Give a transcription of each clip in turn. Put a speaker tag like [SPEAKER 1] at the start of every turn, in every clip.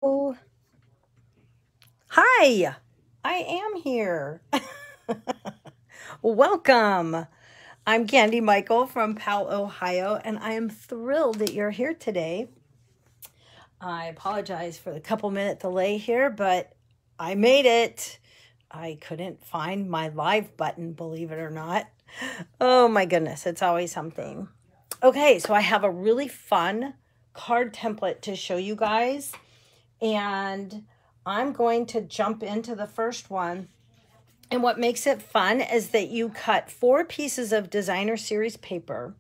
[SPEAKER 1] Oh, hi, I am here. Welcome. I'm Candy Michael from Powell, Ohio, and I am thrilled that you're here today. I apologize for the couple minute delay here, but I made it. I couldn't find my live button, believe it or not. Oh my goodness, it's always something. Okay, so I have a really fun card template to show you guys. And I'm going to jump into the first one. And what makes it fun is that you cut 4 pieces of designer series paper,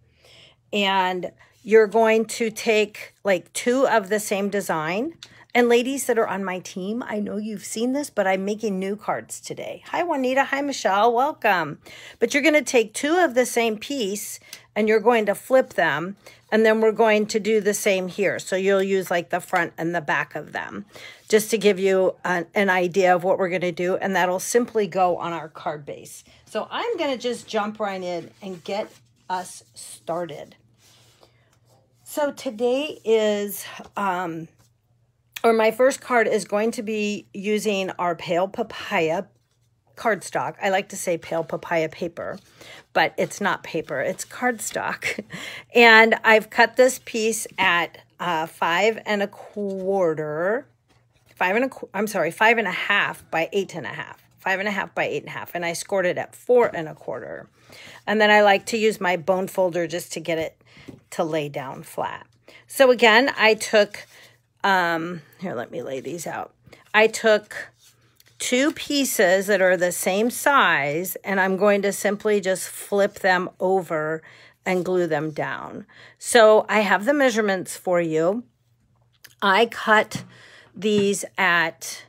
[SPEAKER 1] and you're going to take like 2 of the same design. And ladies that are on my team, I know you've seen this, but I'm making new cards today. Hi, Juanita. Hi, Michelle. Welcome. But you're going to take 2 of the same piece and you're going to flip them. And then we're going to do the same here. So you'll use like the front and the back of them just to give you an idea of what we're going to do. And that'll simply go on our card base. So I'm going to just jump right in and get us started. So today is... my first card is going to be using our Pale Papaya cardstock. I like to say Pale Papaya paper, but it's not paper, it's cardstock. And I've cut this piece at 5 1/4 by 8 1/2, 5 1/2 by 8 1/2, and I scored it at 4 1/4. And then I like to use my bone folder just to get it to lay down flat. So again, I took here, let me lay these out. I took 2 pieces that are the same size, and I'm going to simply just flip them over and glue them down. So I have the measurements for you. I cut these at,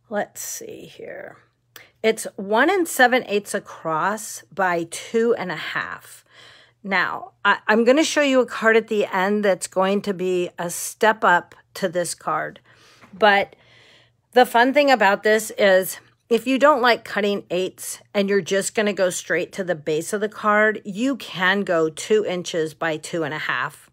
[SPEAKER 1] let's see here. It's 1 7/8 across by 2 1/2. Now, I'm going to show you a card at the end that's going to be a step up to this card. But the fun thing about this is if you don't like cutting 8s and you're just going to go straight to the base of the card, you can go 2 inches by 2 1/2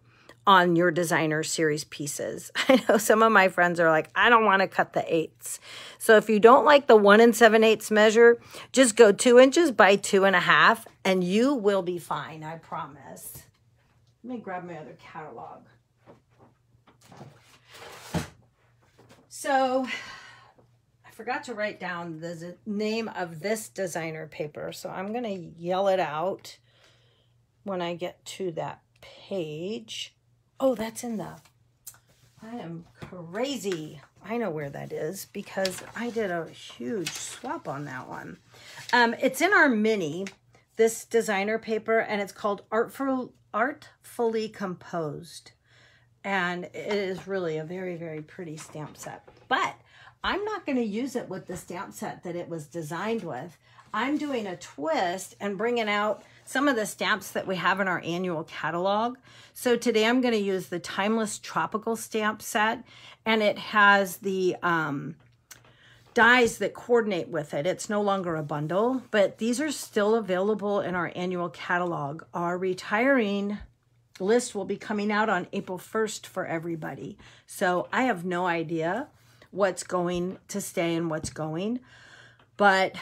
[SPEAKER 1] on your designer series pieces. I know some of my friends are like, I don't want to cut the 8s. So if you don't like the 1 7/8 measure, just go 2 inches by 2 1/2 and you will be fine, I promise. Let me grab my other catalog. So I forgot to write down the name of this designer paper, so I'm going to yell it out when I get to that page. Oh, that's in the... I am crazy. I know where that is because I did a huge swap on that one. It's in our mini, this designer paper, and it's called Artfully Composed. And it is really a very, very pretty stamp set. But I'm not going to use it with the stamp set that it was designed with. I'm doing a twist and bringing out some of the stamps that we have in our annual catalog. So today I'm going to use the Timeless Tropical stamp set, and it has the dies that coordinate with it. It's no longer a bundle, but these are still available in our annual catalog. Our retiring list will be coming out on April 1st for everybody. So I have no idea what's going to stay and what's going, but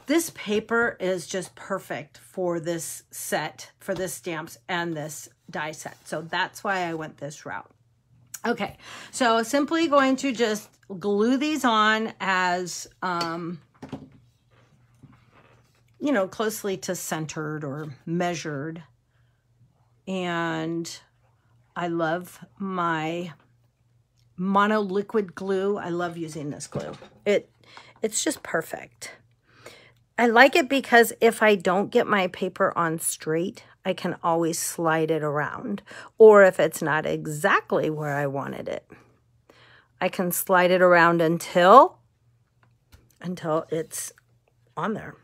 [SPEAKER 1] this paper is just perfect for this set, for this stamps and this die set. So that's why I went this route. Okay, so simply going to just glue these on as, you know, closely to centered or measured. And I love my mono liquid glue. I love using this glue. It's just perfect. I like it because if I don't get my paper on straight, I can always slide it around. Or if it's not exactly where I wanted it, I can slide it around until it's on there.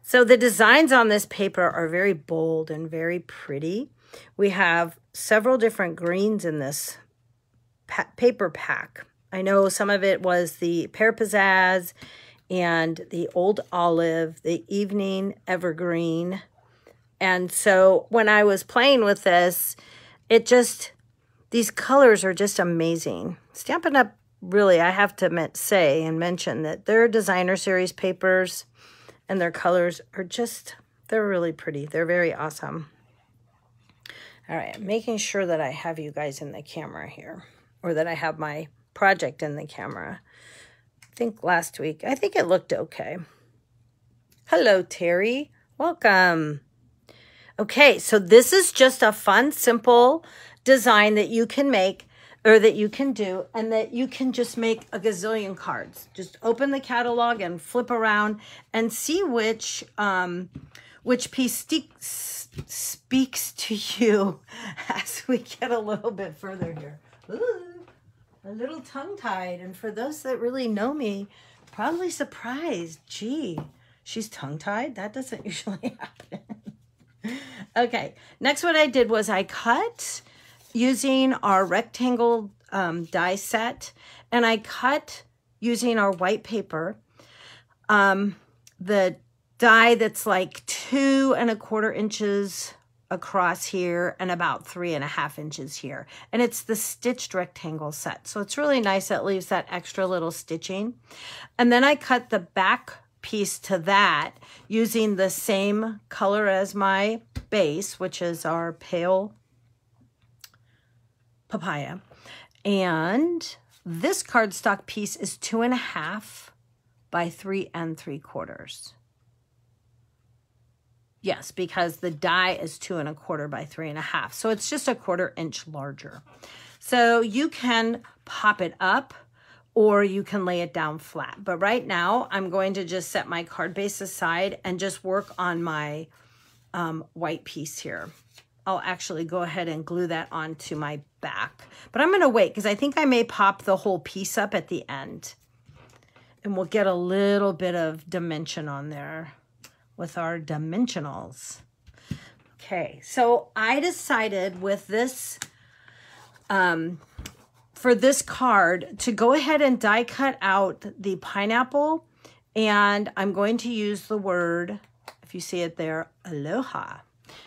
[SPEAKER 1] So the designs on this paper are very bold and very pretty. We have several different greens in this paper pack. I know some of it was the Pear Pizzazz and the Old Olive, the Evening Evergreen. And so when I was playing with this, it just, these colors are just amazing. Stampin' Up! Really, I have to say and mention that their designer series papers and their colors are just, they're really pretty. They're very awesome. All right, I'm making sure that I have you guys in the camera here, or that I have my project in the camera. I think last week, I think it looked okay. Hello, Terry. Welcome. Okay, so this is just a fun, simple design that you can make, or that you can do, and that you can just make a gazillion cards. Just open the catalog and flip around and see which piece speaks to you as we get a little bit further here. Ooh, a little tongue-tied, and for those that really know me, probably surprised. Gee, she's tongue-tied? That doesn't usually happen. Okay, next what I did was I cut using our rectangle die set, and I cut using our white paper, the die that's like 2 1/4 inches across here and about 3 1/2 inches here. And it's the stitched rectangle set. So it's really nice. That leaves that extra little stitching. And then I cut the back piece to that using the same color as my base, which is our pale papaya. And this cardstock piece is 2 1/2 by 3 3/4. Yes, because the die is 2 1/4 by 3 1/2. So it's just 1/4 inch larger. So you can pop it up or you can lay it down flat. But right now I'm going to just set my card base aside and just work on my white piece here. I'll actually go ahead and glue that onto my back. But I'm going to wait because I think I may pop the whole piece up at the end. And we'll get a little bit of dimension on there with our dimensionals. Okay, so I decided with this, for this card, to go ahead and die cut out the pineapple. And I'm going to use the word, if you see it there, aloha.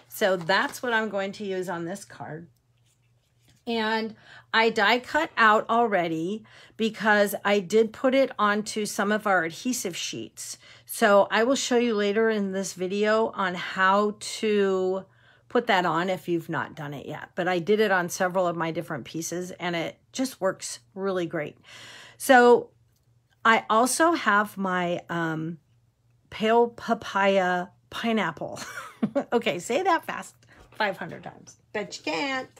[SPEAKER 1] So that's what I'm going to use on this card. And I die cut out already because I did put it onto some of our adhesive sheets. So I will show you later in this video on how to put that on if you've not done it yet. But I did it on several of my different pieces and it just works really great. So I also have my pale papaya pineapple. Okay, say that fast 500 times. Bet you can't.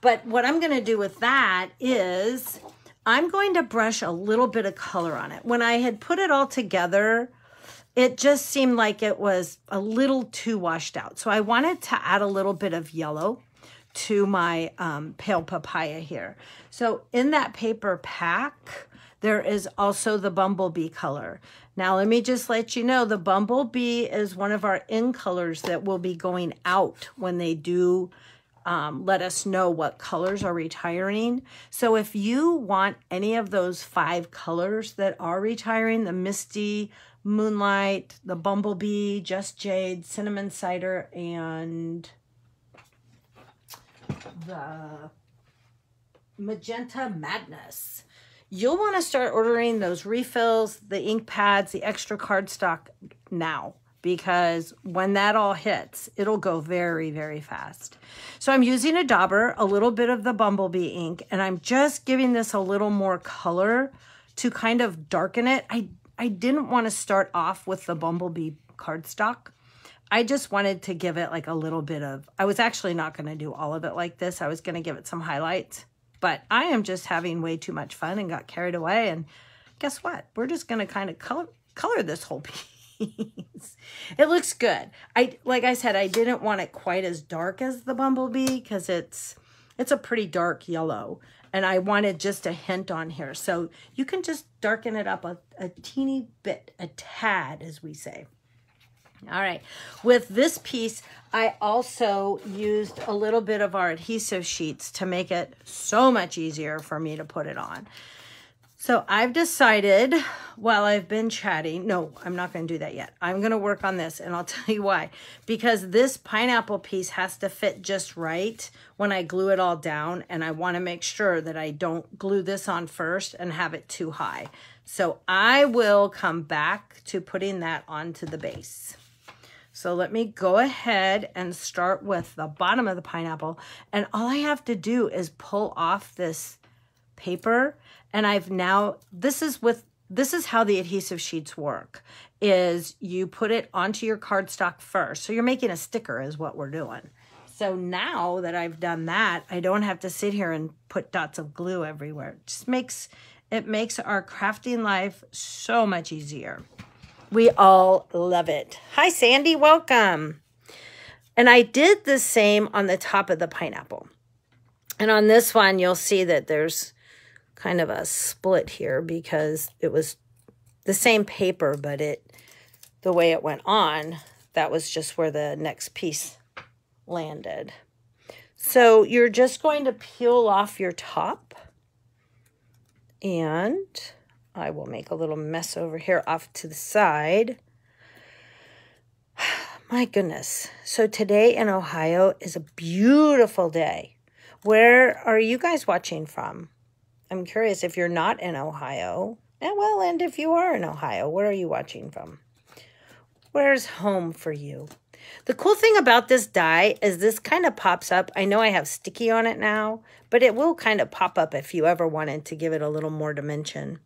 [SPEAKER 1] But what I'm going to do with that is I'm going to brush a little bit of color on it. When I had put it all together, it just seemed like it was a little too washed out. So I wanted to add a little bit of yellow to my pale papaya here. So in that paper pack, there is also the bumblebee color. Now, let me just let you know, the bumblebee is one of our in colors that will be going out when they do let us know what colors are retiring. So if you want any of those 5 colors that are retiring, the Misty, Moonlight, the Bumblebee, Just Jade, Cinnamon Cider, and the Magenta Madness, you'll want to start ordering those refills, the ink pads, the extra cardstock now, because when that all hits, it'll go very, very fast. So I'm using a dauber, a little bit of the Bumblebee ink, and I'm just giving this a little more color to kind of darken it. I didn't want to start off with the Bumblebee cardstock. I just wanted to give it like a little bit of, I was actually not going to do all of it like this. I was going to give it some highlights, but I am just having way too much fun and got carried away. And guess what? We're just going to kind of color this whole piece. It looks good. Like I said, I didn't want it quite as dark as the Bumblebee because it's a pretty dark yellow. And I wanted just a hint on here. So you can just darken it up a teeny bit, a tad, as we say. All right. With this piece, I also used a little bit of our adhesive sheets to make it so much easier for me to put it on. So I've decided while I've been chatting, no, I'm not going to do that yet. I'm going to work on this, and I'll tell you why. Because this pineapple piece has to fit just right when I glue it all down, and I want to make sure that I don't glue this on first and have it too high. So I will come back to putting that onto the base. So let me go ahead and start with the bottom of the pineapple, and all I have to do is pull off this paper. And this is how the adhesive sheets work, is you put it onto your cardstock first. So you're making a sticker is what we're doing. So now that I've done that, I don't have to sit here and put dots of glue everywhere. It makes our crafting life so much easier. We all love it. Hi, Sandy, welcome. And I did the same on the top of the pineapple. And on this one, you'll see that there's kind of a split here because it was the same paper, but the way it went on, that was just where the next piece landed. So you're just going to peel off your top, and I will make a little mess over here off to the side. My goodness. So today in Ohio is a beautiful day. Where are you guys watching from? I'm curious if you're not in Ohio. And if you are in Ohio, where are you watching from? Where's home for you? The cool thing about this die is this kind of pops up. I know I have sticky on it now, but it will kind of pop up if you ever wanted to give it a little more dimension.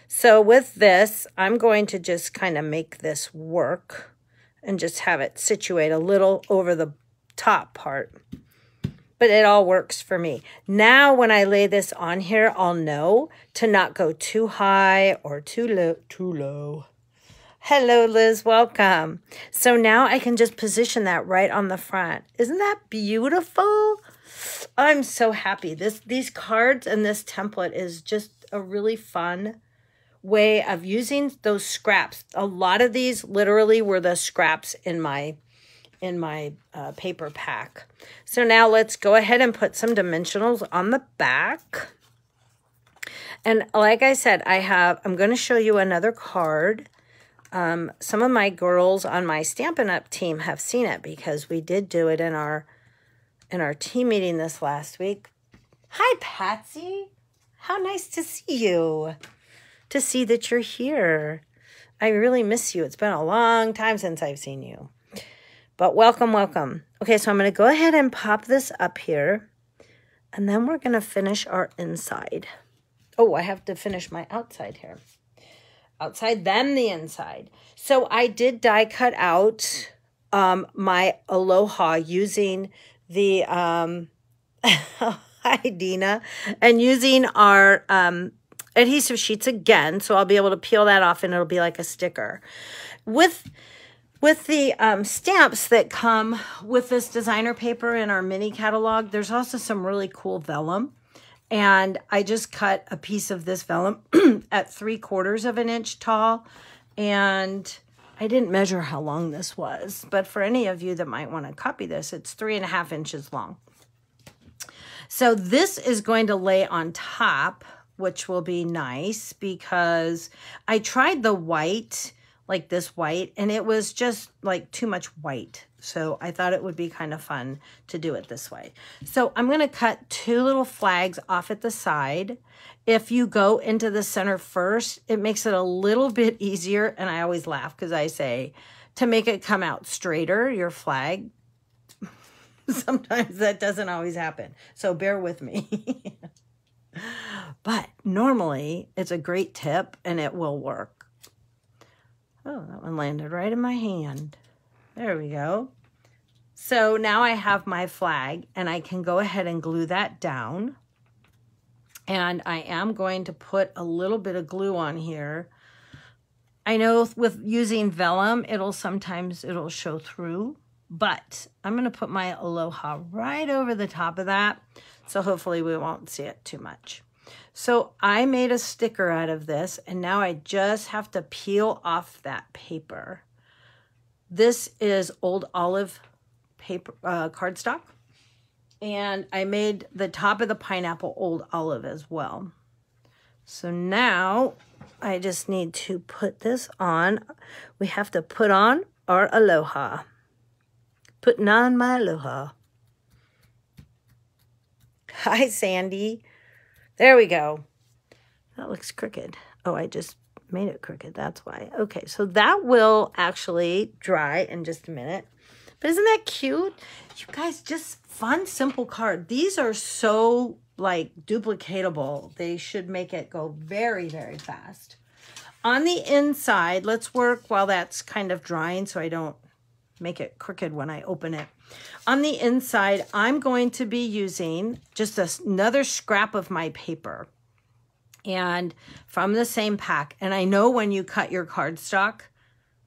[SPEAKER 1] So with this, I'm going to just kind of make this work and just have it situate a little over the top part. But it all works for me. Now when I lay this on here, I'll know to not go too high or too low. Hello, Liz, welcome. So now I can just position that right on the front. Isn't that beautiful? I'm so happy. These cards and this template is just a really fun way of using those scraps. A lot of these literally were the scraps in my paper pack. So now let's go ahead and put some dimensionals on the back. And like I said, I'm going to show you another card. Some of my girls on my Stampin' Up! Team have seen it because we did do it in our team meeting this last week. Hi, Patsy. How nice to see you. To see that you're here. I really miss you. It's been a long time since I've seen you. But welcome, welcome. Okay, so I'm going to go ahead and pop this up here. And then we're going to finish our inside. Oh, I have to finish my outside here. Outside, then the inside. So I did die cut out my Aloha using the, hi, Dina, and using our adhesive sheets again. So I'll be able to peel that off and it'll be like a sticker. With the stamps that come with this designer paper in our mini catalog, there's also some really cool vellum. And I just cut a piece of this vellum at 3/4 of an inch tall. And I didn't measure how long this was. But for any of you that might want to copy this, it's 3.5 inches long. So this is going to lay on top, which will be nice because I tried the white, like this white, and it was just like too much white. So I thought it would be kind of fun to do it this way. So I'm going to cut 2 little flags off at the side. If you go into the center first, it makes it a little bit easier. And I always laugh because I say to make it come out straighter, your flag. Sometimes that doesn't always happen. So bear with me. But normally it's a great tip and it will work. Oh, that one landed right in my hand. There we go. So now I have my flag and I can go ahead and glue that down. And I am going to put a little bit of glue on here. I know with using vellum, sometimes it'll show through, but I'm going to put my Aloha right over the top of that. So hopefully we won't see it too much. So I made a sticker out of this, and now I just have to peel off that paper. This is Old Olive paper cardstock, and I made the top of the pineapple Old Olive as well. So now I just need to put this on. We have to put on our aloha. Putting on my aloha. Hi, Sandy. There we go. That looks crooked. Oh, I just made it crooked. That's why. Okay, so that will actually dry in just a minute. But isn't that cute? You guys, just fun, simple card. These are so, like, duplicatable. They should make it go very, very fast. On the inside, let's work while that's kind of drying so I don't make it crooked when I open it. On the inside, I'm going to be using just another scrap of my paper. And from the same pack. And I know when you cut your cardstock,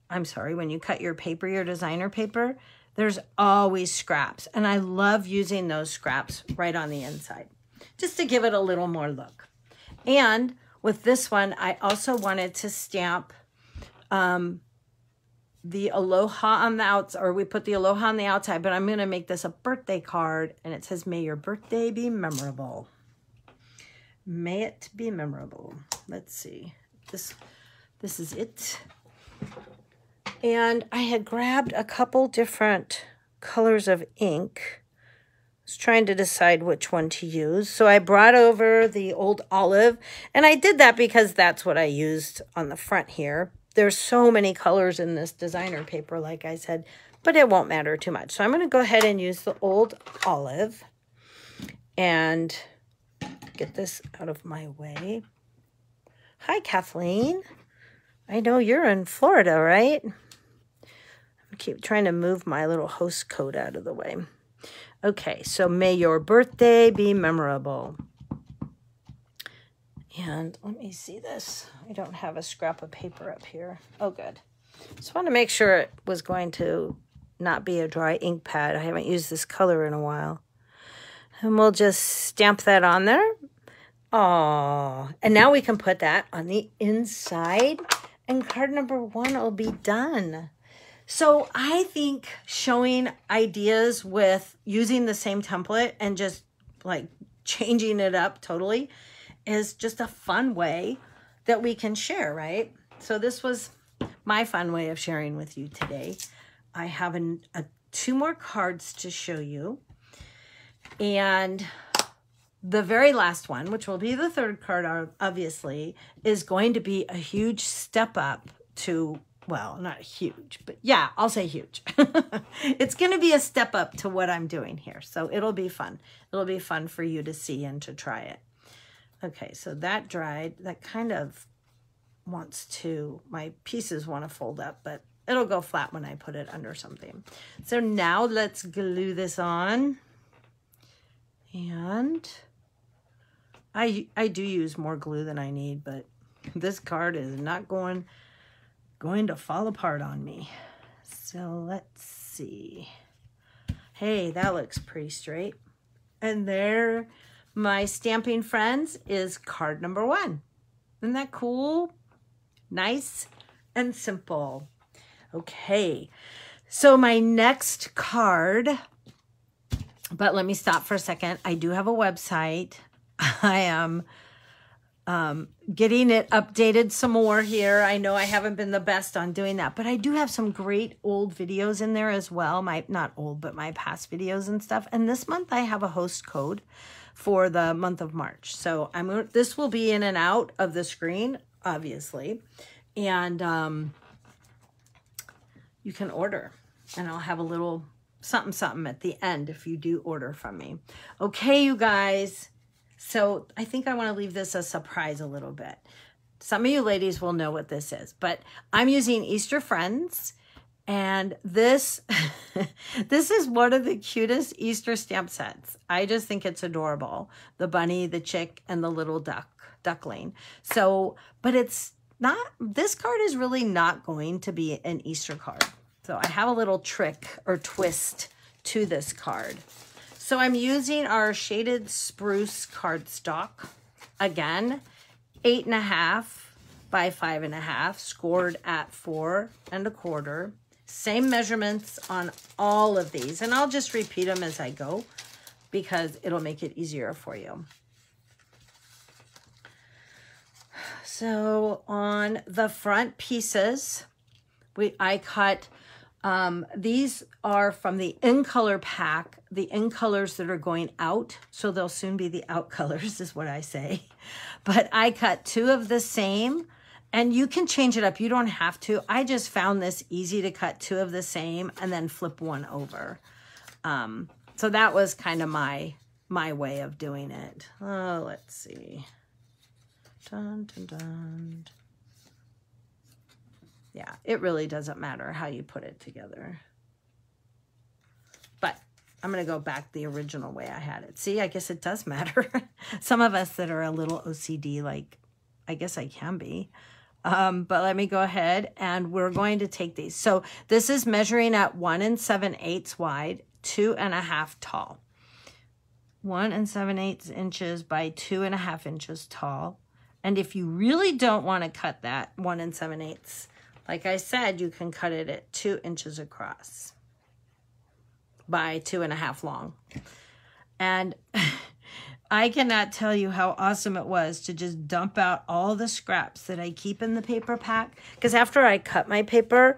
[SPEAKER 1] when you cut your paper, your designer paper, there's always scraps. And I love using those scraps right on the inside, just to give it a little more look. And with this one, I also wanted to stamp the aloha on the outside, or we put the aloha on the outside, but I'm going to make this a birthday card, and it says, may your birthday be memorable. May it be memorable. Let's see. This is it. And I had grabbed a couple different colors of ink. I was trying to decide which one to use. So I brought over the old olive, and I did that because that's what I used on the front here. There's so many colors in this designer paper, like I said, but it won't matter too much. So I'm going to go ahead and use the old olive and get this out of my way. Hi, Kathleen. I know you're in Florida, right? I keep trying to move my little host coat out of the way. Okay, so may your birthday be memorable. And let me see this. I don't have a scrap of paper up here. Oh, good. Just want to make sure it was going to not be a dry ink pad. I haven't used this color in a while. And we'll just stamp that on there. Aww. And now we can put that on the inside. And card number 1 will be done. So I think showing ideas with using the same template and just like changing it up totally is just a fun way that we can share, right? So this was my fun way of sharing with you today. I have 2 more cards to show you. And the very last one, which will be the 3rd card, obviously, is going to be a huge step up to, well, not huge, but yeah, I'll say huge. It's going to be a step up to what I'm doing here. So it'll be fun. It'll be fun for you to see and to try it. Okay, so that dried. That kind of wants to, my pieces want to fold up, but it'll go flat when I put it under something. So now let's glue this on. And I do use more glue than I need, but this card is not going to fall apart on me. So let's see. Hey, that looks pretty straight. And there, my stamping friends, is card number 1. Isn't that cool? Nice and simple. Okay, so my next card, but let me stop for a second. I do have a website. I am getting it updated some more here. I know I haven't been the best on doing that, but I do have some great old videos in there as well. Not old, but my past videos and stuff. And this month I have a host code for the month of March. So this will be in and out of the screen, obviously. And you can order, and I'll have a little something at the end if you do order from me. Okay, you guys. So I think I want to leave this a surprise a little bit. Some of you ladies will know what this is, but I'm using Easter Friends, and this this is one of the cutest Easter stamp sets. I just think it's adorable. The bunny, the chick, and the little duckling. So, but it's not, this card is really not going to be an Easter card. So I have a little trick or twist to this card. So I'm using our shaded spruce cardstock. Again, 8.5 by 5.5, scored at 4 1/4. Same measurements on all of these. And I'll just repeat them as I go because it'll make it easier for you. So on the front pieces, I cut, these are from the in color pack, the in colors that are going out. So they'll soon be the out colors is what I say. But I cut 2 of the same, and you can change it up. You don't have to. I just found this easy to cut 2 of the same and then flip one over. So that was kind of my way of doing it. Oh, let's see. Dun, dun, dun. Yeah, it really doesn't matter how you put it together. But I'm going to go back the original way I had it. See, I guess it does matter. Some of us that are a little OCD, like, I guess I can be. But let me go ahead and we're going to take these. So this is measuring at 1 7/8 wide, 2.5 tall. 1 7/8 inches by 2.5 inches tall. And if you really don't want to cut that 1 7/8, like I said, you can cut it at 2 inches across by 2.5 long. And I cannot tell you how awesome it was to just dump out all the scraps that I keep in the paper pack. Because after I cut my paper,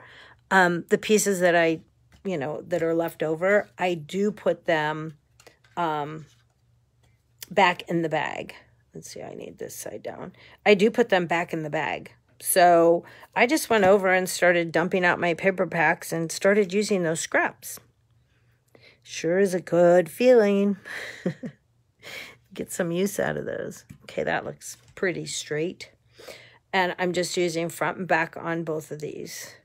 [SPEAKER 1] the pieces that that are left over, I do put them back in the bag. Let's see, I need this side down. I do put them back in the bag. So I just went over and started dumping out my paper packs and started using those scraps. Sure is a good feeling. Get some use out of those. Okay, that looks pretty straight. And I'm just using front and back on both of these.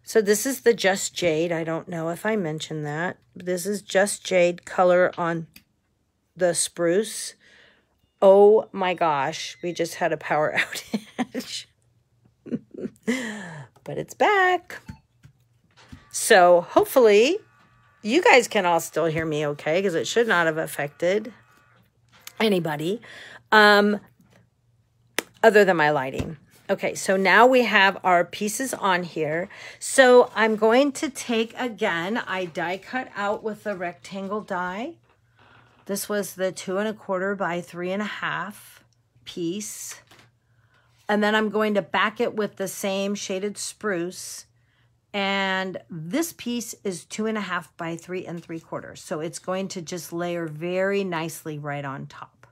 [SPEAKER 1] So this is the Just Jade. I don't know if I mentioned that. This is Just Jade color on the spruce. Oh my gosh, we just had a power outage. But it's back. So hopefully you guys can all still hear me okay, because it should not have affected anybody other than my lighting. Okay, so now we have our pieces on here. So I'm going to take, again, I die cut out with the rectangle die. This was the 2 1/4 by 3 1/2 piece. And then I'm going to back it with the same shaded spruce. And this piece is 2 1/2 by 3 3/4. So it's going to just layer very nicely right on top.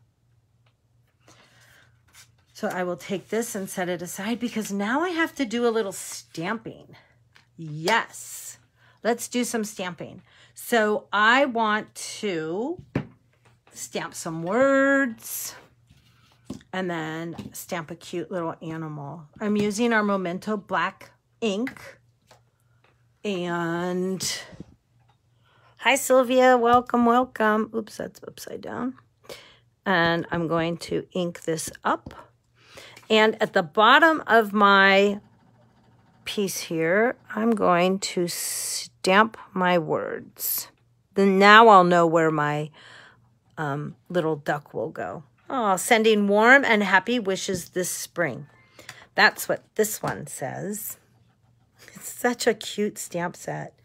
[SPEAKER 1] So I will take this and set it aside because now I have to do a little stamping. Yes, let's do some stamping. So I want to stamp some words and then stamp a cute little animal. I'm using our Memento black ink. And hi, Sylvia. Welcome, welcome. Oops, that's upside down. And I'm going to ink this up. And at the bottom of my piece here, I'm going to stamp my words. Then now I'll know where my little duck will go. Oh, sending warm and happy wishes this spring. That's what this one says. It's such a cute stamp set.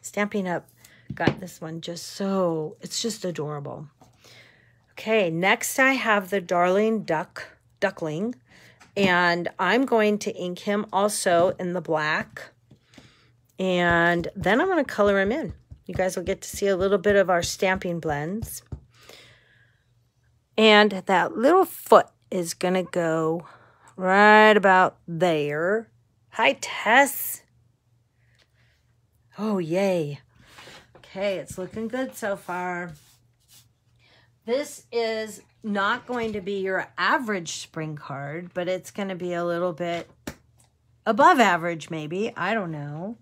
[SPEAKER 1] Stampin' Up got this one just so, it's just adorable. Okay, next I have the Darling Duckling. And I'm going to ink him also in the black. And then I'm going to color him in. You guys will get to see a little bit of our stamping blends. And that little foot is going to go right about there. Hi, Tess. Oh, yay. Okay, it's looking good so far. This is not going to be your average spring card, but it's going to be a little bit above average, maybe. I don't know.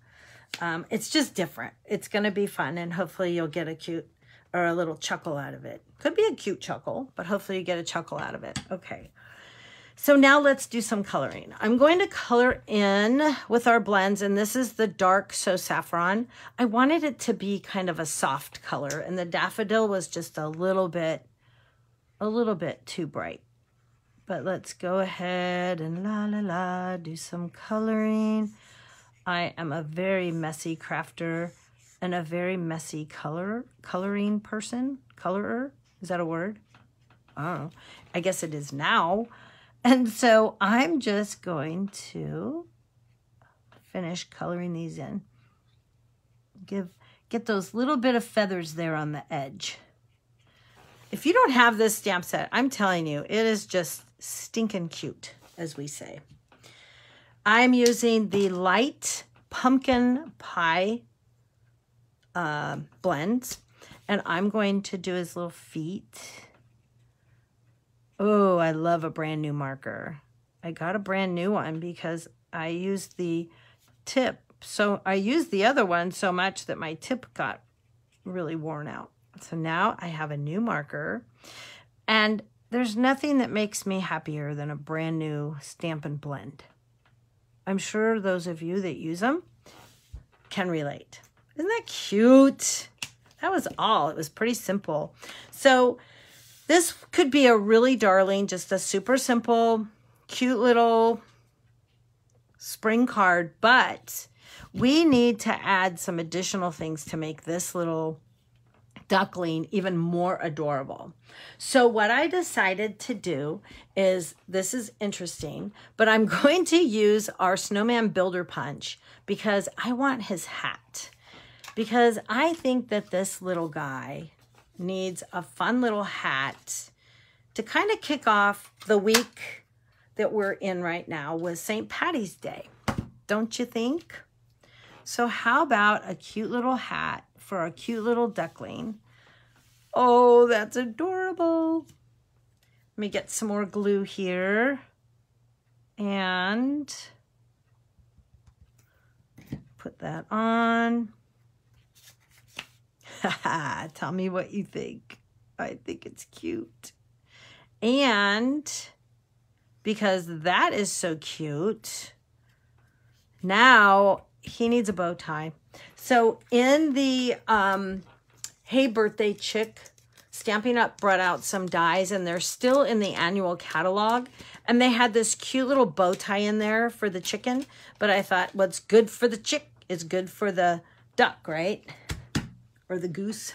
[SPEAKER 1] It's just different. It's going to be fun, and hopefully you'll get a cute or a little chuckle out of it. Could be a cute chuckle, but hopefully you get a chuckle out of it. Okay. So now let's do some coloring. I'm going to color in with our blends, and this is the dark So Saffron. I wanted it to be kind of a soft color, and the daffodil was just a little bit too bright. But let's go ahead and do some coloring. I am a very messy crafter and a very messy coloring person. Colorer, is that a word? I don't know. I guess it is now. And so I'm just going to finish coloring these in. Get those little bit of feathers there on the edge. If you don't have this stamp set, I'm telling you, it is just stinking cute, as we say. I'm using the light pumpkin pie blends, and I'm going to do his little feet. Oh, I love a brand new marker. I got a brand new one because I used the tip. So I used the other one so much that my tip got really worn out. So now I have a new marker, and there's nothing that makes me happier than a brand new Stampin' Blend. I'm sure those of you that use them can relate. Isn't that cute? That was all. It was pretty simple. So this could be a really darling, just a super simple, cute little spring card, but we need to add some additional things to make this little duckling even more adorable. So what I decided to do is, this is interesting, but I'm going to use our Snowman Builder Punch because I want his hat. Because I think that this little guy needs a fun little hat to kind of kick off the week that we're in right now with St. Patty's Day. Don't you think? So how about a cute little hat for a cute little duckling? Oh, that's adorable. Let me get some more glue here and put that on. Tell me what you think. I think it's cute. And because that is so cute, now he needs a bow tie. So in the Hey Birthday Chick Stampin' Up brought out some dies, and they're still in the annual catalog. And they had this cute little bow tie in there for the chicken. But I thought what's good for the chick is good for the duck, right? Or the goose.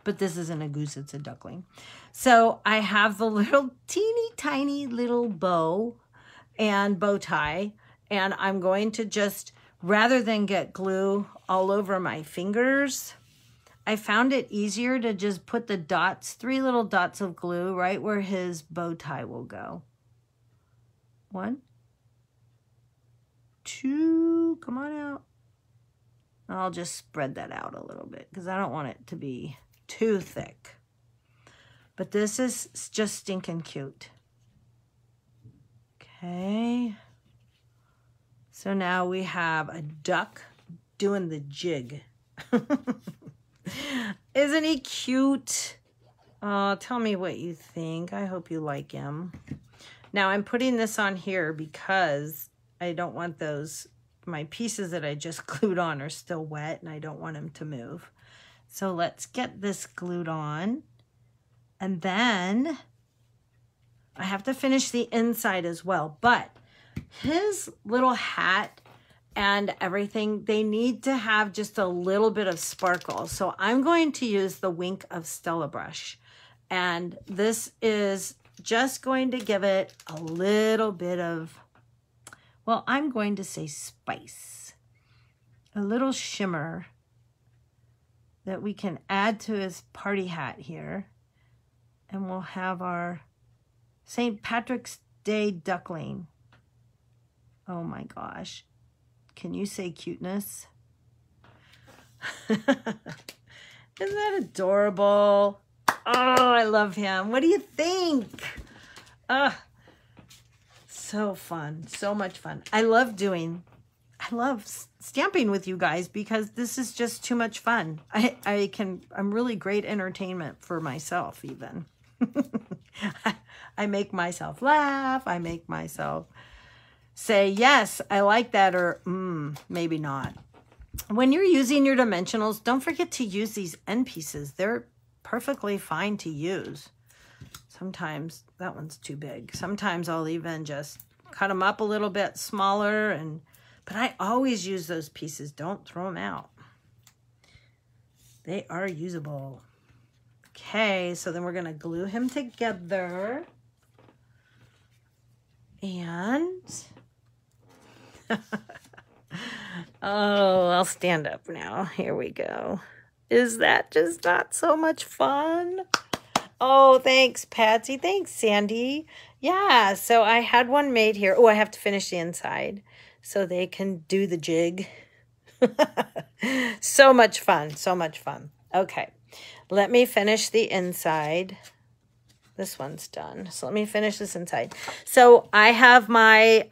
[SPEAKER 1] But this isn't a goose, it's a duckling. So I have the little teeny tiny little bow and bow tie. And I'm going to just, rather than get glue all over my fingers, I found it easier to just put the dots, 3 little dots of glue right where his bow tie will go. 1, 2, come on out. I'll just spread that out a little bit because I don't want it to be too thick. But this is just stinking cute. Okay. So now we have a duck doing the jig. Isn't he cute? Oh, tell me what you think. I hope you like him. Now I'm putting this on here because I don't want those, my pieces that I just glued on are still wet and I don't want them to move. So let's get this glued on. And then I have to finish the inside as well. But his little hat and everything, they need to have just a little bit of sparkle. So I'm going to use the Wink of Stella brush. And this is just going to give it a little bit of, well, I'm going to say spice. A little shimmer that we can add to his party hat here. And we'll have our St. Patrick's Day duckling. Oh my gosh. Can you say cuteness? Isn't that adorable? Oh, I love him. What do you think? So fun. So much fun. I love stamping with you guys because this is just too much fun. I'm really great entertainment for myself even. I make myself laugh. I make myself say, yes, I like that, or maybe not. When you're using your dimensionals, don't forget to use these end pieces. They're perfectly fine to use. Sometimes that one's too big. Sometimes I'll even just cut them up a little bit smaller, but I always use those pieces. Don't throw them out. They are usable. Okay, so then we're going to glue him together. And oh, I'll stand up now. Here we go. Is that just not so much fun? Oh, thanks, Patsy. Thanks, Sandy. Yeah, so I had one made here. Oh, I have to finish the inside so they can do the jig. So much fun. So much fun. Okay, let me finish the inside. This one's done. So let me finish this inside. So I have my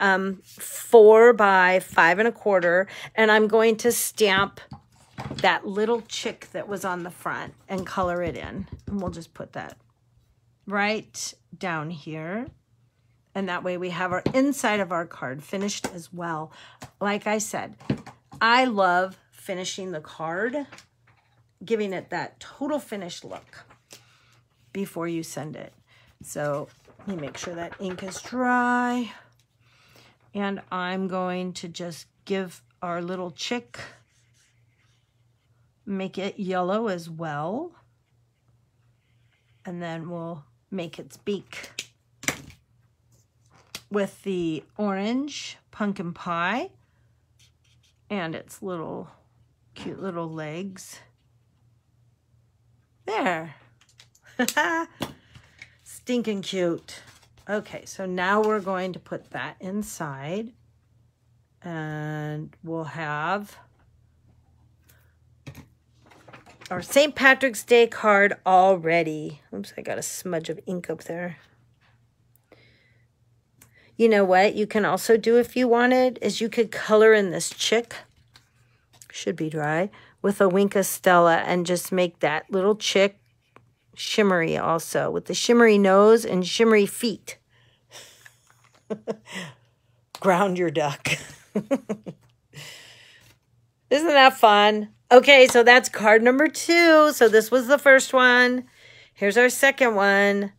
[SPEAKER 1] 4 by 5 1/4, and I'm going to stamp that little chick that was on the front and color it in. And we'll just put that right down here. And that way we have our inside of our card finished as well. Like I said, I love finishing the card, giving it that total finished look before you send it. So let me make sure that ink is dry. And I'm going to just give our little chick, make it yellow as well. And then we'll make its beak with the orange pumpkin pie and its little cute little legs. There. Stinking cute. Okay, so now we're going to put that inside, and we'll have our St. Patrick's Day card all ready. Oops, I got a smudge of ink up there. You know what you can also do if you wanted is you could color in this chick, should be dry, with a Wink of Stella and just make that little chick shimmery also, with the shimmery nose and shimmery feet. Ground your duck. Isn't that fun? Okay, so that's card number 2. So this was the first one. Here's our second one.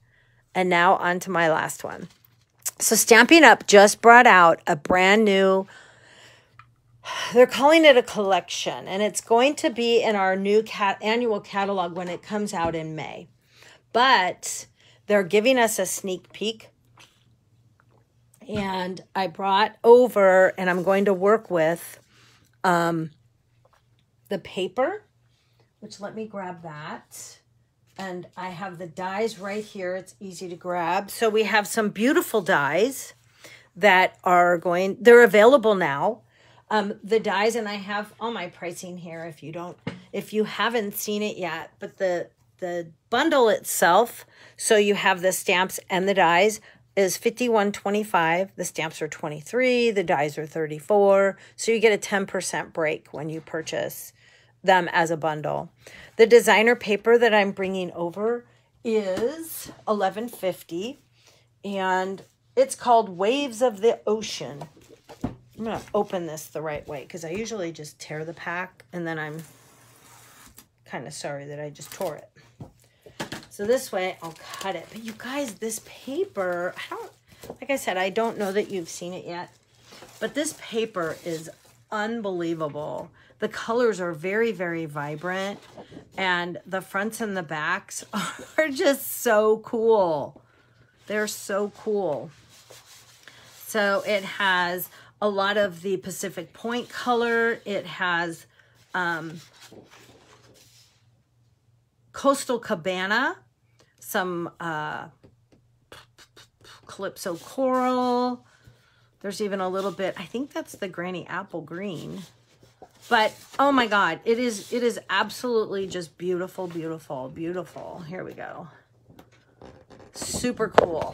[SPEAKER 1] And now on to my last one. So Stampin' Up! Just brought out a brand new, they're calling it a collection, and it's going to be in our new annual catalog when it comes out in May. But they're giving us a sneak peek. And I brought over, and I'm going to work with the paper, which let me grab that. And I have the dies right here. It's easy to grab. So we have some beautiful dies that are they're available now. The dies, and I have all my pricing here if you haven't seen it yet. But the bundle itself, so you have the stamps and the dies, is $51.25. The stamps are $23. The dies are $34. So you get a 10% break when you purchase them as a bundle. The designer paper that I'm bringing over is $11.50, and it's called Waves of the Ocean. I'm going to open this the right way because I usually just tear the pack, and then I'm kind of sorry that I just tore it. So this way I'll cut it. But you guys, this paper, like I said, I don't know that you've seen it yet, but this paper is unbelievable. The colors are very, very vibrant, and the fronts and the backs are just so cool. They're so cool. So it has a lot of the Pacific Point color. It has Coastal Cabana, some Calypso Coral. There's even a little bit, I think that's the Granny Apple Green. But, oh my God, it is absolutely just beautiful, beautiful, beautiful. Here we go. Super cool.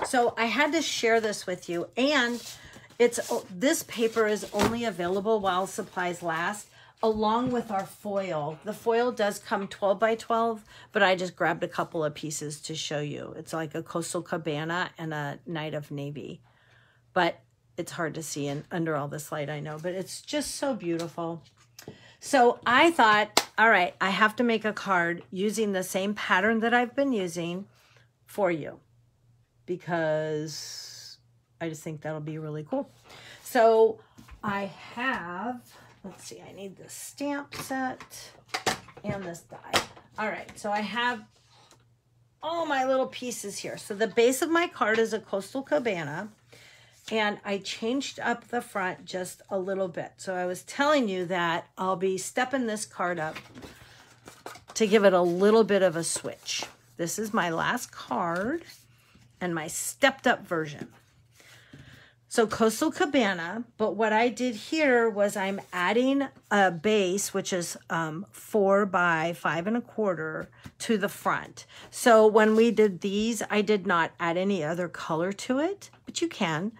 [SPEAKER 1] So I had to share this with you. And this paper is only available while supplies last, along with our foil. The foil does come 12 by 12, but I just grabbed a couple of pieces to show you. It's like a Coastal Cabana and a Night of Navy. But it's hard to see under all this light, I know, but it's just so beautiful. So I thought, all right, I have to make a card using the same pattern that I've been using for you, because I just think that'll be really cool. So I have, let's see, I need this stamp set and this die. All right, so I have all my little pieces here. So the base of my card is a Coastal Cabana. And I changed up the front just a little bit. So I was telling you that I'll be stepping this card up to give it a little bit of a switch. This is my last card and my stepped up version. So Coastal Cabana, but what I did here was I'm adding a base, which is 4 by 5 1/4 to the front. So when we did these, I did not add any other color to it, but you can.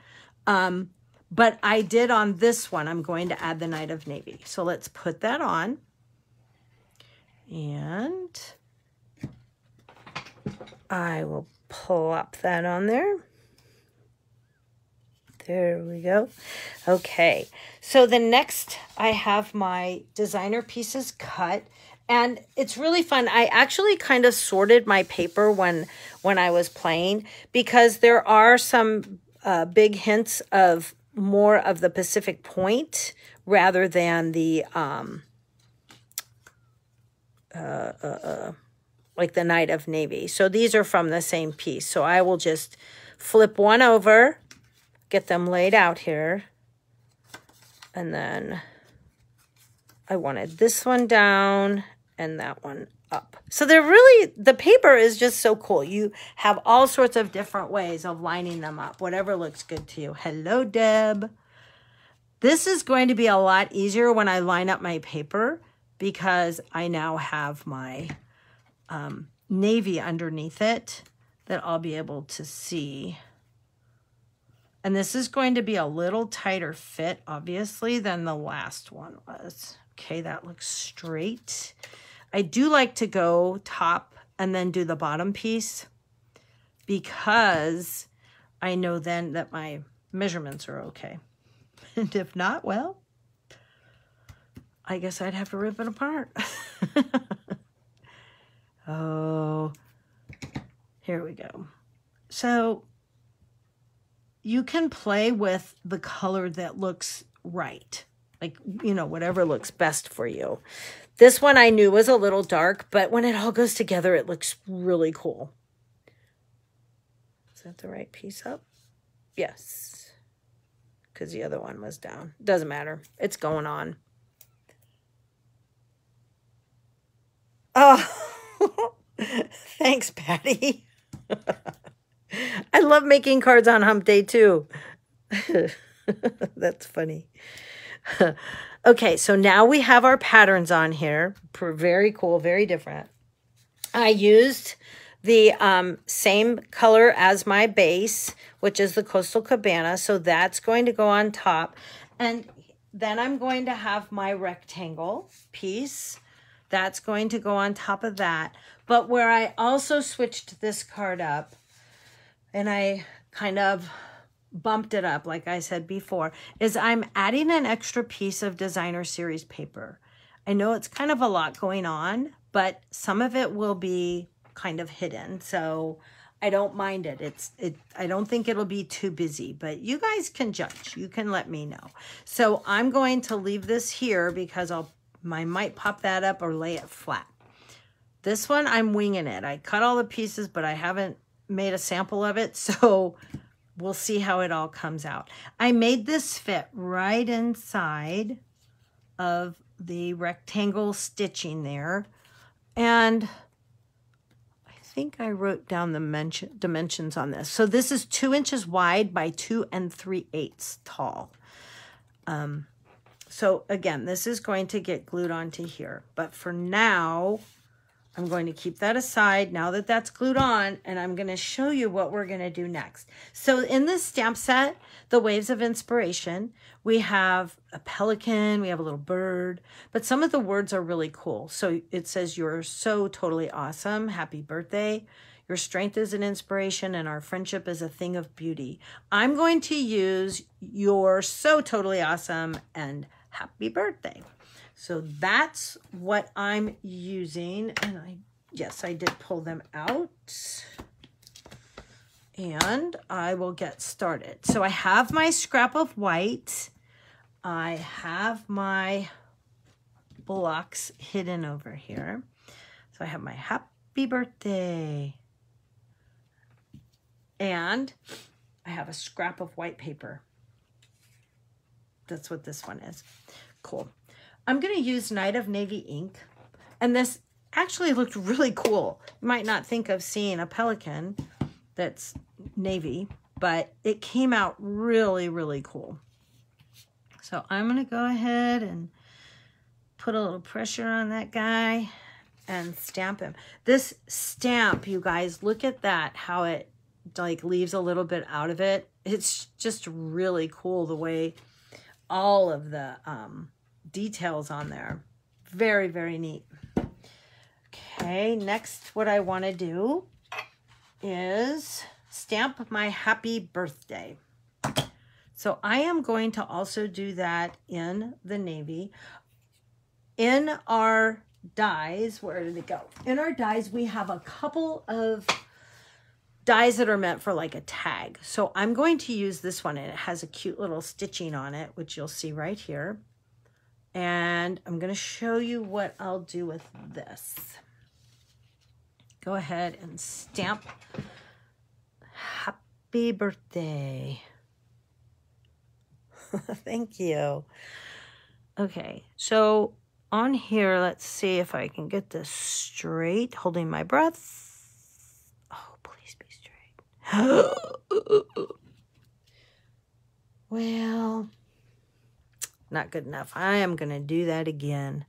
[SPEAKER 1] But I did on this one, I'm going to add the Night of Navy. So let's put that on. And I will plop that on there. There we go. Okay, so the next I have my designer pieces cut, and it's really fun. I actually kind of sorted my paper when I was playing, because there are some big hints of more of the Pacific Point rather than the like the Night of Navy. So these are from the same piece. So I will just flip one over, get them laid out here, and then I wanted this one down and that one up. So they're really, the paper is just so cool. You have all sorts of different ways of lining them up, whatever looks good to you. Hello, Deb. This is going to be a lot easier when I line up my paper, because I now have my navy underneath it that I'll be able to see. And this is going to be a little tighter fit, obviously, than the last one was. Okay, that looks straight. I do like to go top and then do the bottom piece, because I know then that my measurements are okay. And if not, well, I guess I'd have to rip it apart. Oh, here we go. So you can play with the color that looks right. Like, you know, whatever looks best for you. This one I knew was a little dark, but when it all goes together, it looks really cool. Is that the right piece up? Yes. Because the other one was down. Doesn't matter. It's going on. Oh, thanks, Patty. I love making cards on hump day too. That's funny. Okay, so now we have our patterns on here. Very cool, very different. I used the same color as my base, which is the Coastal Cabana. So that's going to go on top. And then I'm going to have my rectangle piece. That's going to go on top of that. But where I also switched this card up, and I kind of bumped it up, like I said before, is I'm adding an extra piece of designer series paper. I know it's kind of a lot going on, but some of it will be kind of hidden. So I don't mind it. I don't think it'll be too busy, but you guys can judge. You can let me know. So I'm going to leave this here because I might pop that up or lay it flat. This one, I'm winging it. I cut all the pieces, but I haven't made a sample of it, so we'll see how it all comes out. I made this fit right inside of the rectangle stitching there, and I think I wrote down the dimensions on this. So this is 2 inches wide by 2 3/8 tall. So again, this is going to get glued onto here. But for now, I'm going to keep that aside now that that's glued on, and I'm going to show you what we're going to do next. So in this stamp set, the Waves of Inspiration, we have a pelican, we have a little bird, but some of the words are really cool. So it says, "You're so totally awesome. Happy birthday. Your strength is an inspiration, and our friendship is a thing of beauty." I'm going to use "You're so totally awesome" and "Happy birthday." So that's what I'm using. And yes, I did pull them out. And I will get started. So I have my scrap of white. I have my blocks hidden over here. So I have my "Happy birthday." And I have a scrap of white paper. That's what this one is. Cool. I'm going to use Night of Navy ink. And this actually looked really cool. You might not think of seeing a pelican that's navy, but it came out really, really cool. So I'm going to go ahead and put a little pressure on that guy and stamp him. This stamp, you guys, look at that, how it like leaves a little bit out of it. It's just really cool the way all of the details on there. Very, very neat. Okay, next what I want to do is stamp my happy birthday. So I am going to also do that in the navy. In our dies, where did it go? In our dies, we have a couple of dies that are meant for like a tag. So I'm going to use this one, and it has a cute little stitching on it, which you'll see right here. And I'm going to show you what I'll do with this. Go ahead and stamp happy birthday. Thank you. Okay, so on here, let's see if I can get this straight, holding my breath. Oh, please be straight. Well, not good enough. I am going to do that again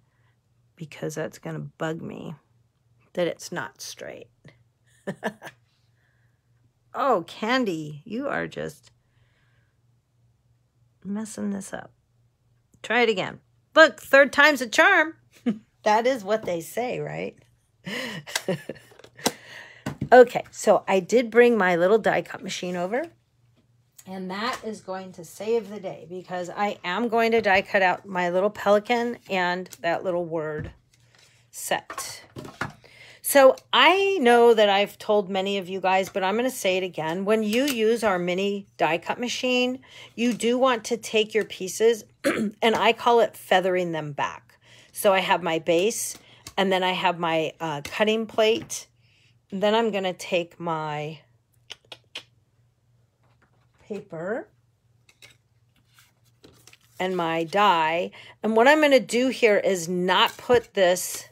[SPEAKER 1] because that's going to bug me that it's not straight. Oh, Candy, you are just messing this up. Try it again. Look, third time's a charm. That is what they say, right? Okay, so I did bring my little die cut machine over. And that is going to save the day because I am going to die cut out my little pelican and that little word set. So I know that I've told many of you guys, but I'm going to say it again. When you use our mini die cut machine, you do want to take your pieces, and I call it feathering them back. So I have my base, and then I have my cutting plate. And then I'm going to take my paper and my die. And what I'm going to do here is not put this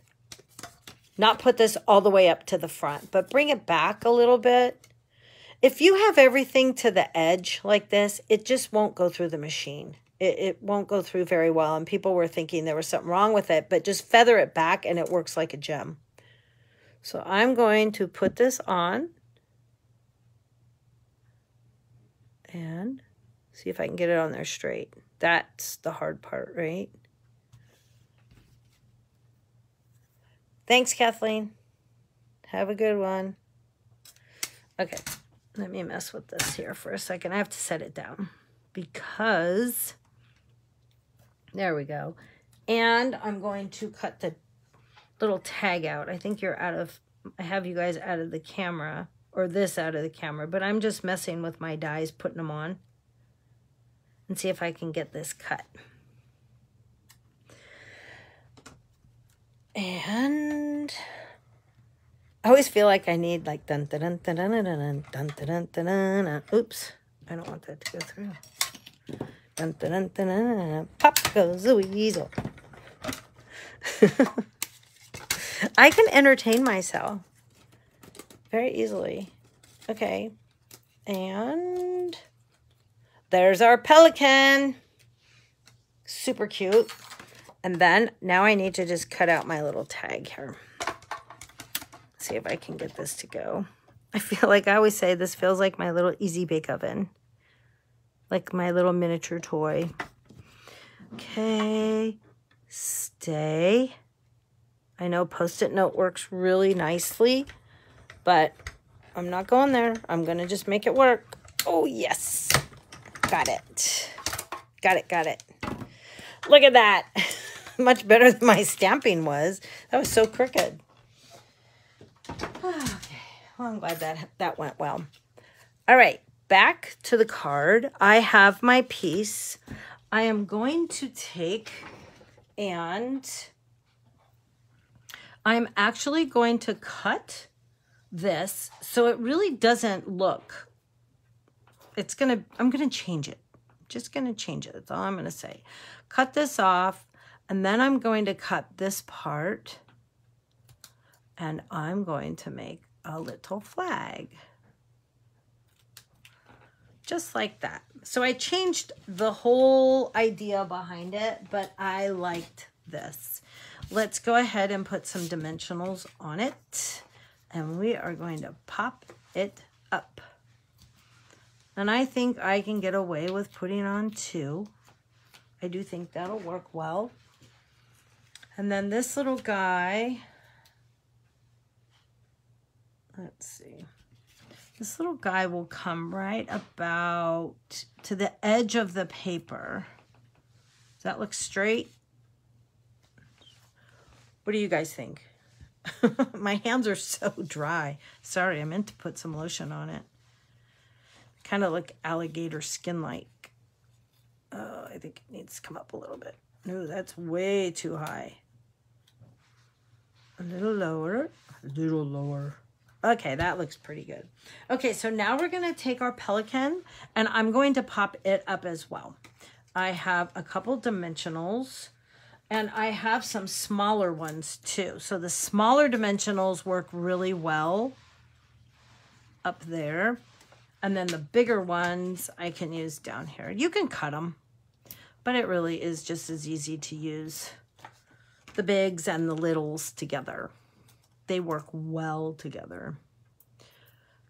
[SPEAKER 1] all the way up to the front, but bring it back a little bit. If you have everything to the edge like this, it just won't go through the machine. It won't go through very well, and people were thinking there was something wrong with it, but just feather it back and it works like a gem. So I'm going to put this on and see if I can get it on there straight. That's the hard part, right? Thanks, Kathleen. Have a good one. Okay, let me mess with this here for a second. I have to set it down because, there we go. And I'm going to cut the little tag out. I think you're out of, I have you guys out of the camera, or this out of the camera, but I'm just messing with my dies, putting them on, and see if I can get this cut. And I always feel like I need like dun dun dun dun dun dun dun dun dun dun dun. Oops, I don't want that to go through. Dun dun dun dun dun dun. Pop goes the weasel. I can entertain myself very easily. Okay, and there's our pelican. Super cute. And then now I need to just cut out my little tag here. See if I can get this to go. I feel like I always say this feels like my little easy bake oven. Like my little miniature toy. Okay. Stay. I know Post-it note works really nicely, but I'm not going there. I'm going to just make it work. Oh, yes. Got it. Got it, got it. Look at that. Much better than my stamping was. That was so crooked. Okay. Well, I'm glad that went well. All right. Back to the card. I have my piece. I am going to take and I'm actually going to cut this so it really doesn't look I'm gonna change it. Just gonna change it. That's all I'm gonna say. Cut this off, and then I'm going to cut this part, and I'm going to make a little flag. Just like that. So I changed the whole idea behind it, but I liked this. Let's go ahead and put some dimensionals on it, and we are going to pop it up. And I think I can get away with putting on 2. I do think that'll work well. And then this little guy, let's see. This little guy will come right about to the edge of the paper. Does that look straight? What do you guys think? My hands are so dry. Sorry, I meant to put some lotion on it. Kind of like alligator skin-like. Oh, I think it needs to come up a little bit. No, that's way too high. A little lower. A little lower. Okay, that looks pretty good. Okay, so now we're going to take our pelican, and I'm going to pop it up as well. I have a couple dimensionals, and I have some smaller ones too. So the smaller dimensionals work really well up there. And then the bigger ones I can use down here. You can cut them, but it really is just as easy to use the bigs and the littles together. They work well together.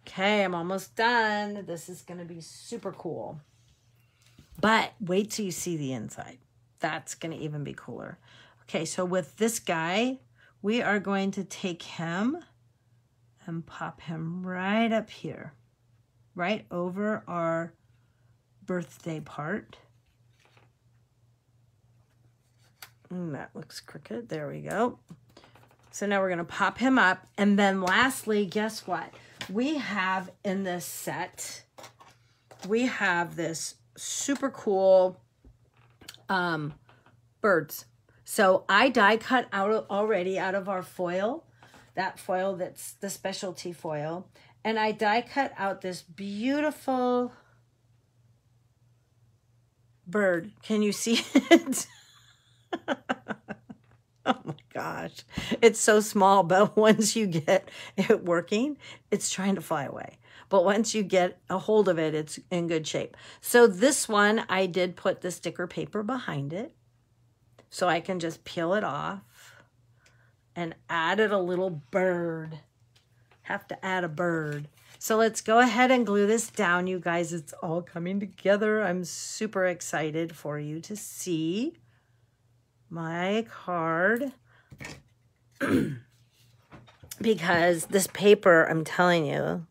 [SPEAKER 1] Okay, I'm almost done. This is going to be super cool. But wait till you see the inside. That's going to even be cooler. Okay, so with this guy, we are going to take him and pop him right up here. Right over our birthday part. That looks crooked. There we go. So now we're going to pop him up. And then lastly, guess what? We have in this set, we have this super cool birds. So I die cut out already out of our foil. That foil that's the specialty foil. And I die cut out this beautiful bird. Can you see it? Oh my gosh. It's so small, but once you get it working, it's trying to fly away. But once you get a hold of it, it's in good shape. So this one, I did put the sticker paper behind it. So I can just peel it off and added a little bird. Have to add a bird. So let's go ahead and glue this down, you guys. It's all coming together. I'm super excited for you to see my card. Because this paper, I'm telling you,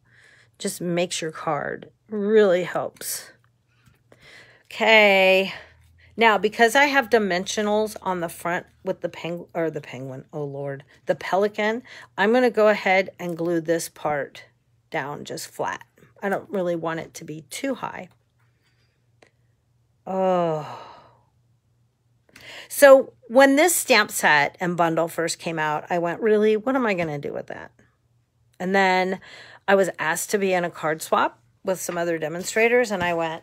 [SPEAKER 1] just makes your card. Really helps. Okay. Now, because I have dimensionals on the front with the penguin, oh Lord, the pelican, I'm going to go ahead and glue this part down just flat. I don't really want it to be too high. Oh. So when this stamp set and bundle first came out, I went, really, what am I going to do with that? And then I was asked to be in a card swap with some other demonstrators, and I went,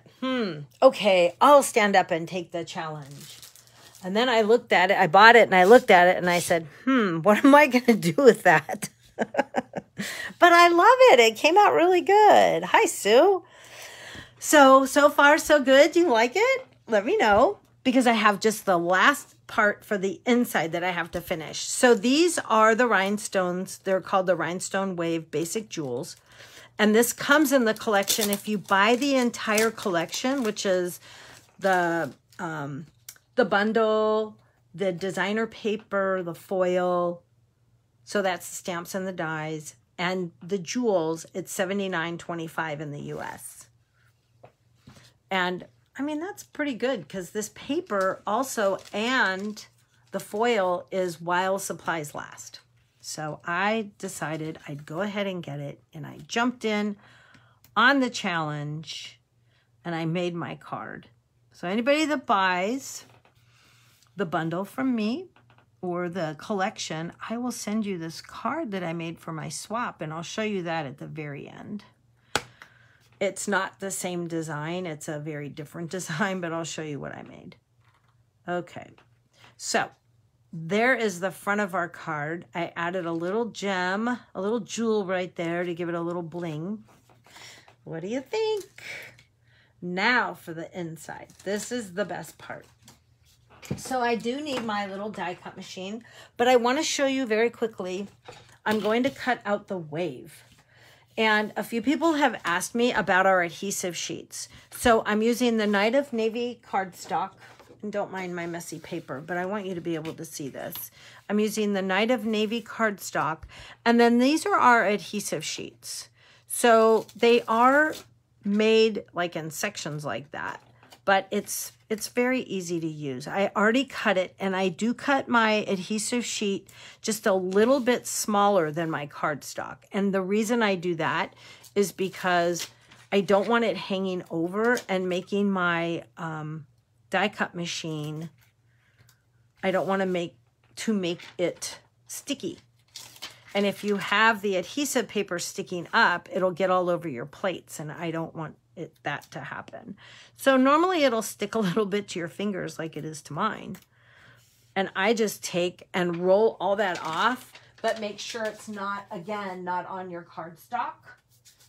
[SPEAKER 1] okay, I'll stand up and take the challenge. And then I looked at it, I bought it, and I looked at it, and I said, what am I going to do with that? But I love it. It came out really good. Hi, Sue. So far, so good. Do you like it? Let me know, because I have just the last part for the inside that I have to finish. So these are the rhinestones. They're called the Rhinestone Wave Basic Jewels. And this comes in the collection. If you buy the entire collection, which is the bundle, the designer paper, the foil, so that's the stamps and the dies, and the jewels, it's $79.25 in the US. And I mean, that's pretty good because this paper also and the foil is while supplies last. So I decided I'd go ahead and get it, and I jumped in on the challenge and I made my card. So anybody that buys the bundle from me or the collection, I will send you this card that I made for my swap, and I'll show you that at the very end. It's not the same design. It's a very different design, but I'll show you what I made. Okay, so there is the front of our card. I added a little gem, a little jewel right there to give it a little bling. What do you think? Now for the inside. This is the best part. So I do need my little die cut machine, but I want to show you very quickly. I'm going to cut out the wave. And a few people have asked me about our adhesive sheets. So I'm using the Night of Navy cardstock. And don't mind my messy paper, but I want you to be able to see this. I'm using the Night of Navy cardstock. And then these are our adhesive sheets. So they are made like in sections like that, but it's very easy to use. I already cut it, and I do cut my adhesive sheet just a little bit smaller than my cardstock. And the reason I do that is because I don't want it hanging over and making my die cut machine. I don't want to make it sticky. And if you have the adhesive paper sticking up, it'll get all over your plates, and I don't want that to happen. So normally it'll stick a little bit to your fingers like it is to mine. And I just take and roll all that off, but make sure it's not, again, not on your cardstock,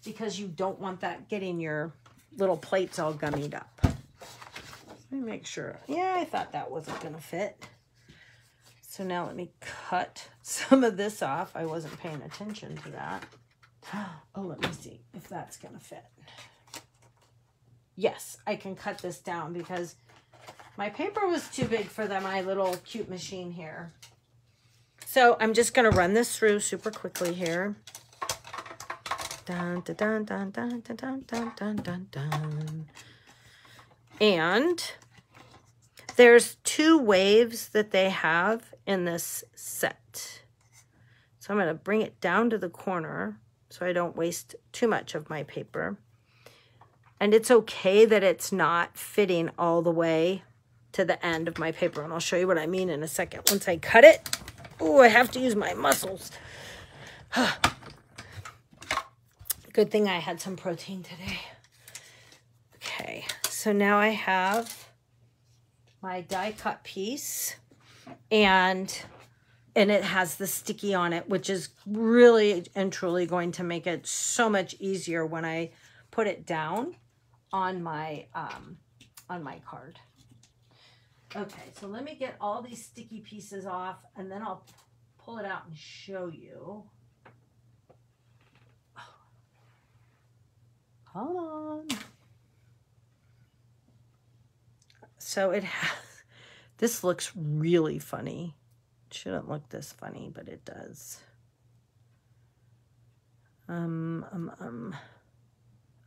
[SPEAKER 1] because you don't want that getting your little plates all gummied up. Let me make sure. Yeah, I thought that wasn't going to fit. So now let me cut some of this off. I wasn't paying attention to that. Oh, let me see if that's going to fit. Yes, I can cut this down because my paper was too big for my little cute machine here. So I'm just going to run this through super quickly here. Dun, dun, dun, dun, dun, dun, dun, dun, dun, dun. And there's 2 waves that they have in this set. So I'm going to bring it down to the corner so I don't waste too much of my paper. And it's okay that it's not fitting all the way to the end of my paper. And I'll show you what I mean in a second. Once I cut it, oh, I have to use my muscles. Good thing I had some protein today. Okay, so now I have my die cut piece, and it has the sticky on it, which is really and truly going to make it so much easier when I put it down on my card. Okay, so let me get all these sticky pieces off, and then I'll pull it out and show you. Hold on. So it has, this looks really funny. It shouldn't look this funny, but it does. All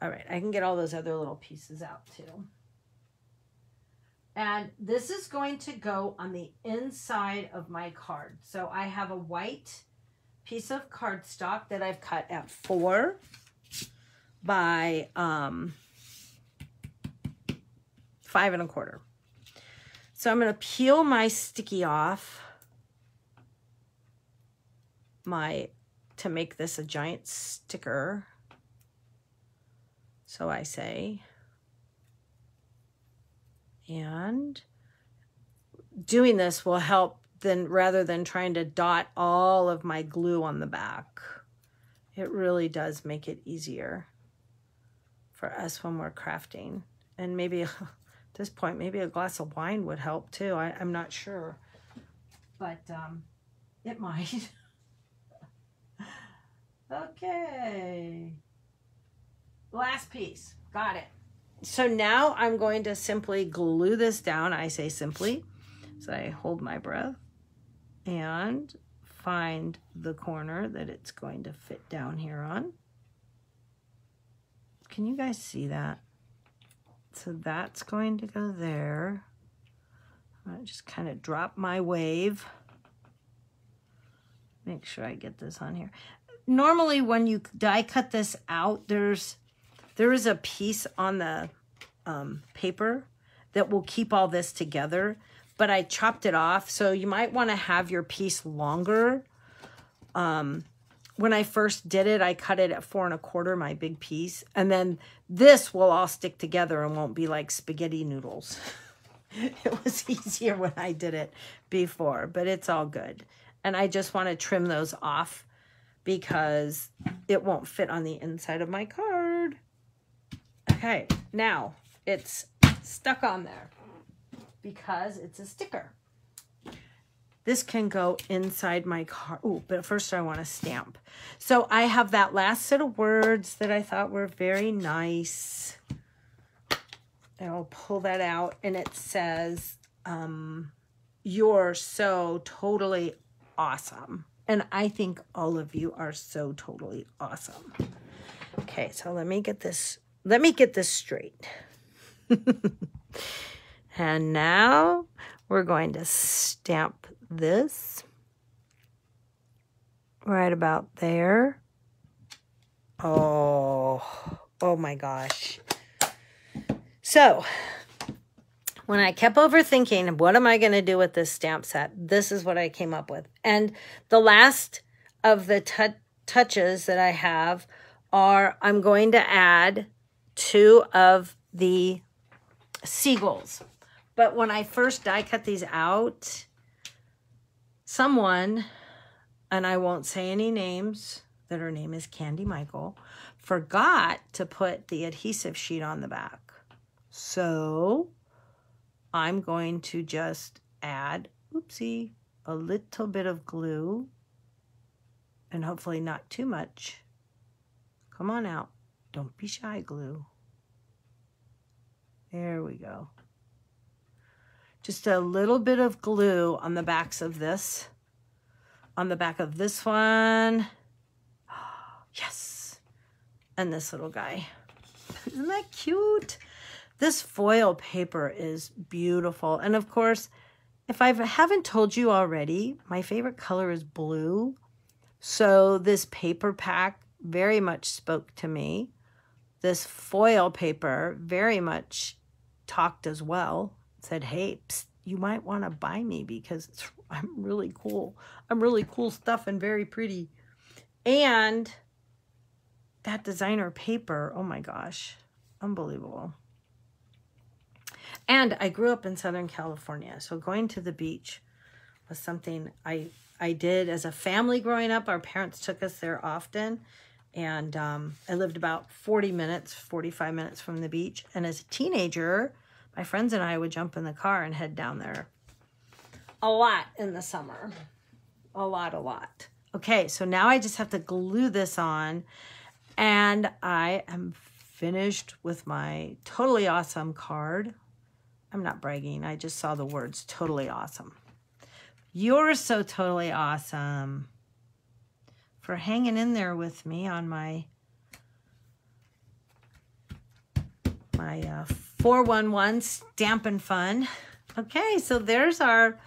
[SPEAKER 1] right, I can get all those other little pieces out too. And this is going to go on the inside of my card. So I have a white piece of cardstock that I've cut at 4 by 5 1/4. So I'm going to peel my sticky off to make this a giant sticker. So I say, and doing this will help then rather than trying to dot all of my glue on the back. It really does make it easier for us when we're crafting. And maybe at this point, maybe a glass of wine would help too. I'm not sure, but it might. Okay. Last piece. Got it. So now I'm going to simply glue this down. I say simply. So I hold my breath and find the corner that it's going to fit down here on. Can you guys see that? So that's going to go there. I just kind of drop my wave. Make sure I get this on here. Normally when you die cut this out, there is a piece on the paper that will keep all this together, but I chopped it off. So you might want to have your piece longer when I first did it, I cut it at 4 1/4, my big piece. And then this will all stick together and won't be like spaghetti noodles. It was easier when I did it before, but it's all good. And I just want to trim those off because it won't fit on the inside of my card. Okay, now it's stuck on there because it's a sticker. This can go inside my card. Oh, but first I want to stamp. So I have that last set of words that I thought were very nice. And I'll pull that out, and it says, you're so totally awesome. And I think all of you are so totally awesome. Okay, so let me get this straight. And now we're going to stamp this right about there. Oh my gosh. So when I kept overthinking, what am I going to do with this stamp set? This is what I came up with. And the last of the touches that I have are, I'm going to add 2 of the seagulls. But when I first die cut these out, someone, and I won't say any names, that her name is Candy Michael, forgot to put the adhesive sheet on the back. So I'm going to just add, oopsie, a little bit of glue, and hopefully not too much. Come on out. Don't be shy, glue. There we go. Just a little bit of glue on the backs of this. On the back of this one. Yes. And this little guy. Isn't that cute? This foil paper is beautiful. And of course, if I haven't told you already, my favorite color is blue. So this paper pack very much spoke to me. This foil paper very much talked as well. Said, hey, psst, you might want to buy me because I'm really cool. I'm really cool stuff and very pretty. And that designer paper, oh my gosh, unbelievable. And I grew up in Southern California, so going to the beach was something I did as a family growing up. Our parents took us there often, and I lived about 45 minutes from the beach. And as a teenager, my friends and I would jump in the car and head down there a lot in the summer. A lot. Okay, so now I just have to glue this on, and I am finished with my totally awesome card. I'm not bragging. I just saw the words totally awesome. You're so totally awesome for hanging in there with me on my 411 Stampin' Fun. Okay, so there's our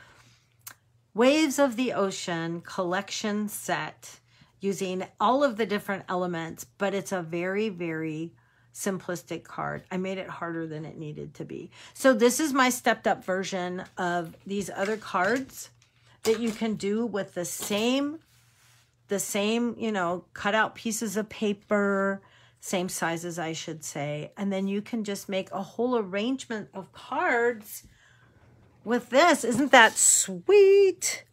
[SPEAKER 1] Waves of the Ocean collection set using all of the different elements, but it's a very, very simplistic card. I made it harder than it needed to be. So this is my stepped up version of these other cards that you can do with the same, you know, cut out pieces of paper, same sizes, I should say. And then you can just make a whole arrangement of cards with this. Isn't that sweet?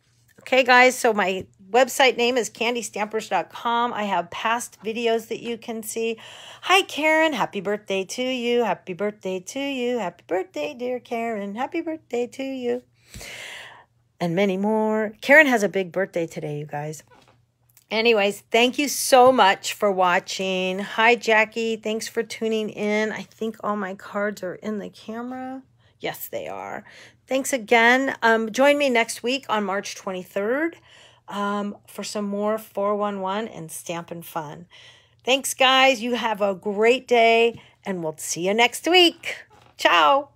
[SPEAKER 1] Okay, guys, so my website name is candystampers.com. I have past videos that you can see. Hi, Karen. Happy birthday to you. Happy birthday to you. Happy birthday, dear Karen. Happy birthday to you. And many more. Karen has a big birthday today, you guys. Anyways, thank you so much for watching. Hi, Jackie. Thanks for tuning in. I think all my cards are in the camera. Yes, they are. Thanks again. Join me next week on March 23rd for some more 411 and Stampin' Fun. Thanks, guys. You have a great day, and we'll see you next week. Ciao.